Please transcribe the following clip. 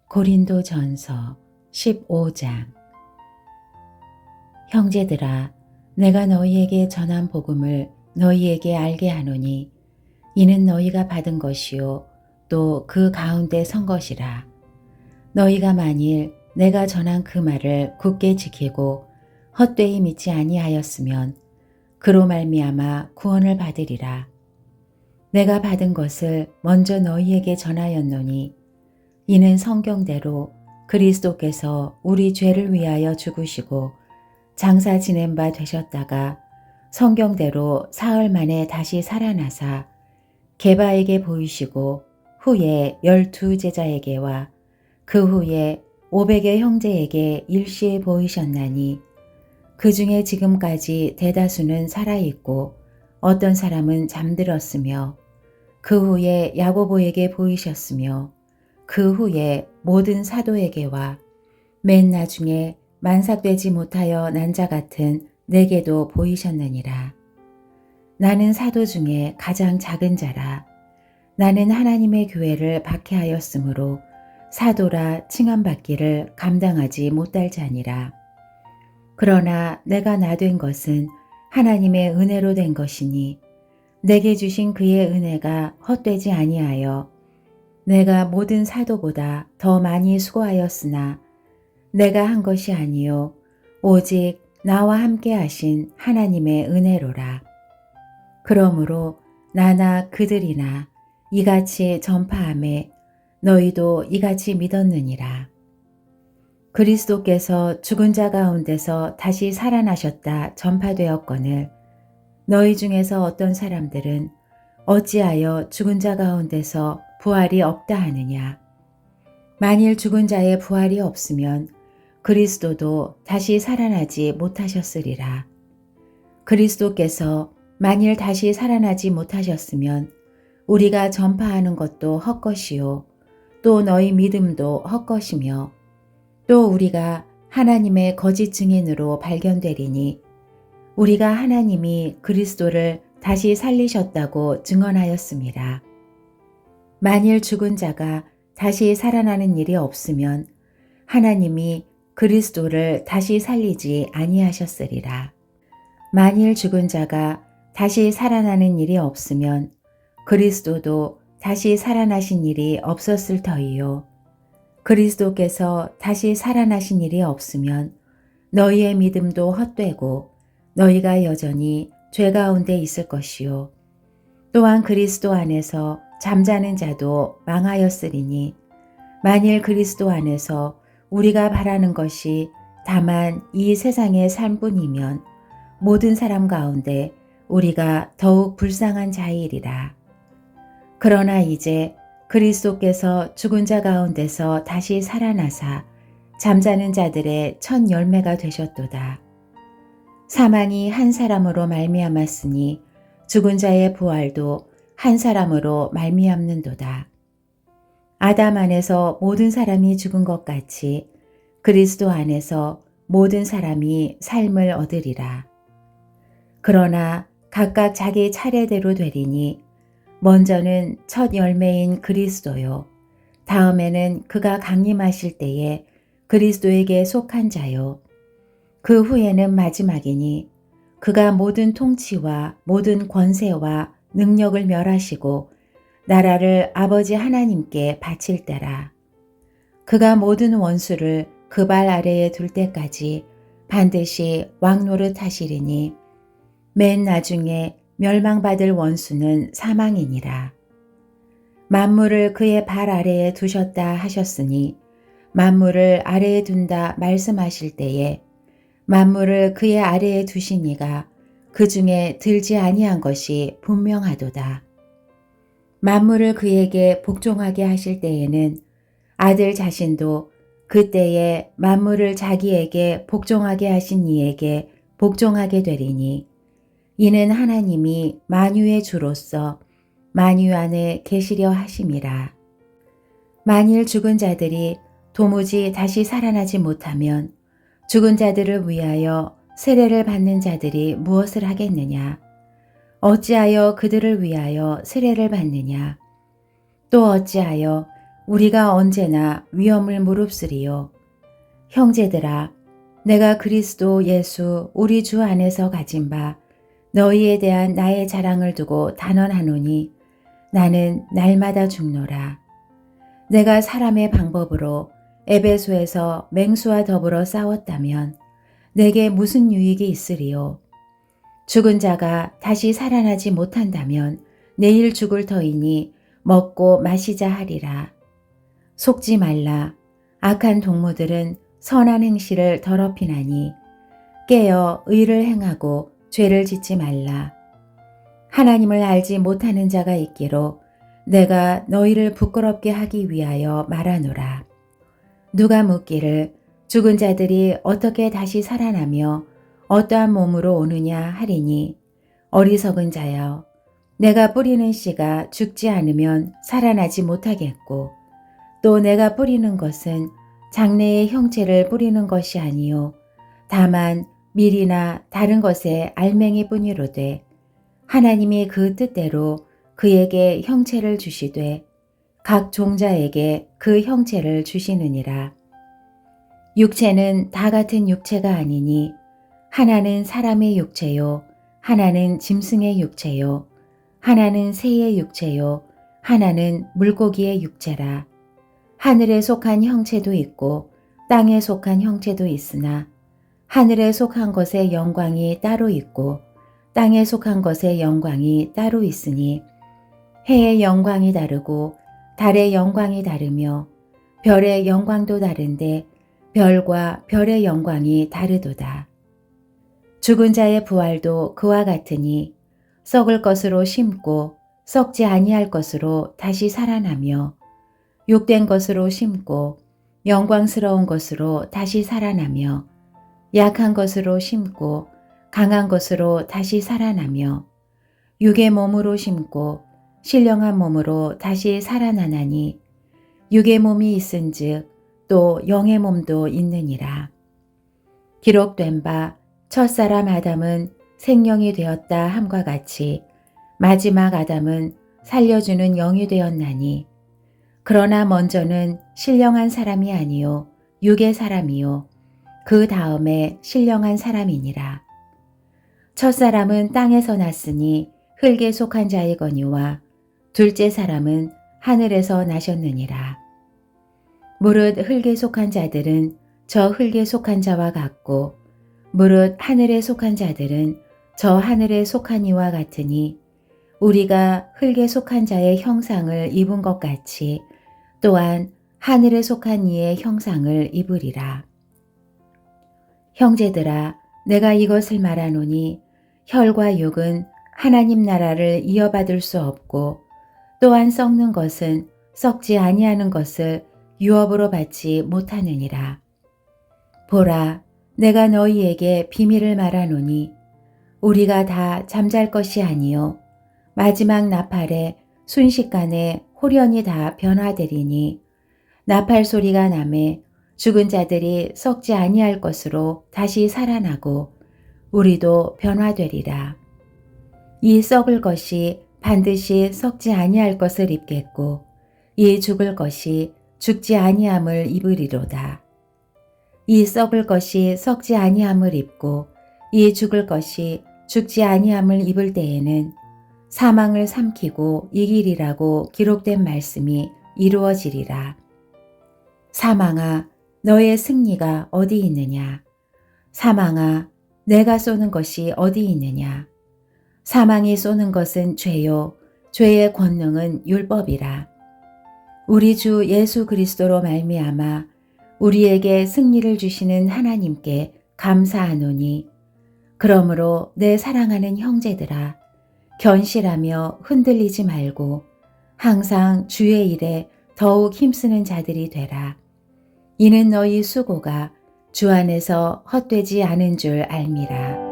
고린도전서 15장. 형제들아, 내가 너희에게 전한 복음을 너희에게 알게 하노니 이는 너희가 받은 것이요 또 그 가운데 선 것이라. 너희가 만일 내가 전한 그 말을 굳게 지키고 헛되이 믿지 아니하였으면 그로 말미암아 구원을 받으리라. 내가 받은 것을 먼저 너희에게 전하였노니 이는 성경대로 그리스도께서 우리 죄를 위하여 죽으시고 장사 지낸 바 되셨다가 성경대로 사흘 만에 다시 살아나사 게바에게 보이시고 후에 12 제자에게와 그 후에 500의 형제에게 일시에 보이셨나니 그 중에 지금까지 대다수는 살아있고 어떤 사람은 잠들었으며 그 후에 야고보에게 보이셨으며 그 후에 모든 사도에게와 맨 나중에 만삭되지 못하여 난 자 같은 내게도 보이셨느니라. 나는 사도 중에 가장 작은 자라. 나는 하나님의 교회를 박해하였으므로 사도라 칭함받기를 감당하지 못할 자니라. 그러나 내가 나 된 것은 하나님의 은혜로 된 것이니 내게 주신 그의 은혜가 헛되지 아니하여 내가 모든 사도보다 더 많이 수고하였으나 내가 한 것이 아니요 오직 나와 함께 하신 하나님의 은혜로라. 그러므로 나나 그들이나 이같이 전파하매 너희도 이같이 믿었느니라. 그리스도께서 죽은 자 가운데서 다시 살아나셨다 전파되었거늘 너희 중에서 어떤 사람들은 어찌하여 죽은 자 가운데서 부활이 없다 하느냐. 만일 죽은 자의 부활이 없으면 그리스도도 다시 살아나지 못하셨으리라. 그리스도께서 만일 다시 살아나지 못하셨으면 우리가 전파하는 것도 헛것이요 또 너희 믿음도 헛것이며 또 우리가 하나님의 거짓 증인으로 발견되리니 우리가 하나님이 그리스도를 다시 살리셨다고 증언하였습니다. 만일 죽은 자가 다시 살아나는 일이 없으면 하나님이 그리스도를 다시 살리지 아니하셨으리라. 만일 죽은 자가 다시 살아나는 일이 없으면 그리스도도 다시 살아나신 일이 없었을 터이요. 그리스도께서 다시 살아나신 일이 없으면 너희의 믿음도 헛되고 너희가 여전히 죄 가운데 있을 것이요. 또한 그리스도 안에서 잠자는 자도 망하였으리니 만일 그리스도 안에서 우리가 바라는 것이 다만 이 세상의 삶뿐이면 모든 사람 가운데 우리가 더욱 불쌍한 자이리라. 그러나 이제 그리스도께서 죽은 자 가운데서 다시 살아나사 잠자는 자들의 첫 열매가 되셨도다. 사망이 한 사람으로 말미암았으니 죽은 자의 부활도 한 사람으로 말미암는도다. 아담 안에서 모든 사람이 죽은 것 같이 그리스도 안에서 모든 사람이 삶을 얻으리라. 그러나 각각 자기 차례대로 되리니 먼저는 첫 열매인 그리스도요. 다음에는 그가 강림하실 때에 그리스도에게 속한 자요. 그 후에는 마지막이니 그가 모든 통치와 모든 권세와 능력을 멸하시고 나라를 아버지 하나님께 바칠 때라. 그가 모든 원수를 그 발 아래에 둘 때까지 반드시 왕노릇 하시리니 맨 나중에 멸망받을 원수는 사망이니라. 만물을 그의 발 아래에 두셨다 하셨으니 만물을 아래에 둔다 말씀하실 때에 만물을 그의 아래에 두신 이가 그 중에 들지 아니한 것이 분명하도다. 만물을 그에게 복종하게 하실 때에는 아들 자신도 그때에 만물을 자기에게 복종하게 하신 이에게 복종하게 되리니 이는 하나님이 만유의 주로서 만유 안에 계시려 하심이라. 만일 죽은 자들이 도무지 다시 살아나지 못하면 죽은 자들을 위하여 세례를 받는 자들이 무엇을 하겠느냐? 어찌하여 그들을 위하여 세례를 받느냐? 또 어찌하여 우리가 언제나 위험을 무릅쓰리요. 형제들아, 내가 그리스도 예수 우리 주 안에서 가진 바 너희에 대한 나의 자랑을 두고 단언하노니 나는 날마다 죽노라. 내가 사람의 방법으로 에베소에서 맹수와 더불어 싸웠다면 내게 무슨 유익이 있으리요. 죽은 자가 다시 살아나지 못한다면 내일 죽을 터이니 먹고 마시자 하리라. 속지 말라. 악한 동무들은 선한 행실을 더럽히나니 깨어 의를 행하고 죄를 짓지 말라. 하나님을 알지 못하는 자가 있기로 내가 너희를 부끄럽게 하기 위하여 말하노라. 누가 묻기를 죽은 자들이 어떻게 다시 살아나며 어떠한 몸으로 오느냐 하리니 어리석은 자여, 내가 뿌리는 씨가 죽지 않으면 살아나지 못하겠고 또 내가 뿌리는 것은 장래의 형체를 뿌리는 것이 아니요 다만 밀이나 다른 것의 알맹이뿐이로되 하나님이 그 뜻대로 그에게 형체를 주시되 각 종자에게 그 형체를 주시느니라. 육체는 다 같은 육체가 아니니 하나는 사람의 육체요 하나는 짐승의 육체요 하나는 새의 육체요 하나는 물고기의 육체라. 하늘에 속한 형체도 있고 땅에 속한 형체도 있으나 하늘에 속한 것의 영광이 따로 있고 땅에 속한 것의 영광이 따로 있으니 해의 영광이 다르고 달의 영광이 다르며 별의 영광도 다른데 별과 별의 영광이 다르도다. 죽은 자의 부활도 그와 같으니 썩을 것으로 심고 썩지 아니할 것으로 다시 살아나며 욕된 것으로 심고 영광스러운 것으로 다시 살아나며 약한 것으로 심고 강한 것으로 다시 살아나며 육의 몸으로 심고 신령한 몸으로 다시 살아나나니 육의 몸이 있은즉 또 영의 몸도 있느니라. 기록된 바 첫사람 아담은 생명이 되었다 함과 같이 마지막 아담은 살려주는 영이 되었나니 그러나 먼저는 신령한 사람이 아니요 육의 사람이요 그 다음에 신령한 사람이니라. 첫사람은 땅에서 났으니 흙에 속한 자이거니와 둘째 사람은 하늘에서 나셨느니라. 무릇 흙에 속한 자들은 저 흙에 속한 자와 같고 무릇 하늘에 속한 자들은 저 하늘에 속한 이와 같으니 우리가 흙에 속한 자의 형상을 입은 것 같이 또한 하늘에 속한 이의 형상을 입으리라. 형제들아, 내가 이것을 말하노니 혈과 육은 하나님 나라를 이어받을 수 없고 또한 썩는 것은 썩지 아니하는 것을 유업으로 받지 못하느니라. 보라, 내가 너희에게 비밀을 말하노니 우리가 다 잠잘 것이 아니요 마지막 나팔에 순식간에 홀연히 다 변화되리니 나팔 소리가 나매 죽은 자들이 썩지 아니할 것으로 다시 살아나고 우리도 변화되리라. 이 썩을 것이 반드시 썩지 아니할 것을 입겠고 이 죽을 것이 죽지 아니함을 입으리로다. 이 썩을 것이 썩지 아니함을 입고 이 죽을 것이 죽지 아니함을 입을 때에는 사망을 삼키고 이기리라고 기록된 말씀이 이루어지리라. 사망아, 너의 승리가 어디 있느냐? 사망아, 내가 쏘는 것이 어디 있느냐? 사망이 쏘는 것은 죄요, 죄의 권능은 율법이라. 우리 주 예수 그리스도로 말미암아 우리에게 승리를 주시는 하나님께 감사하노니 그러므로 내 사랑하는 형제들아 견실하며 흔들리지 말고 항상 주의 일에 더욱 힘쓰는 자들이 되라. 이는 너희 수고가 주 안에서 헛되지 않은 줄 알미라.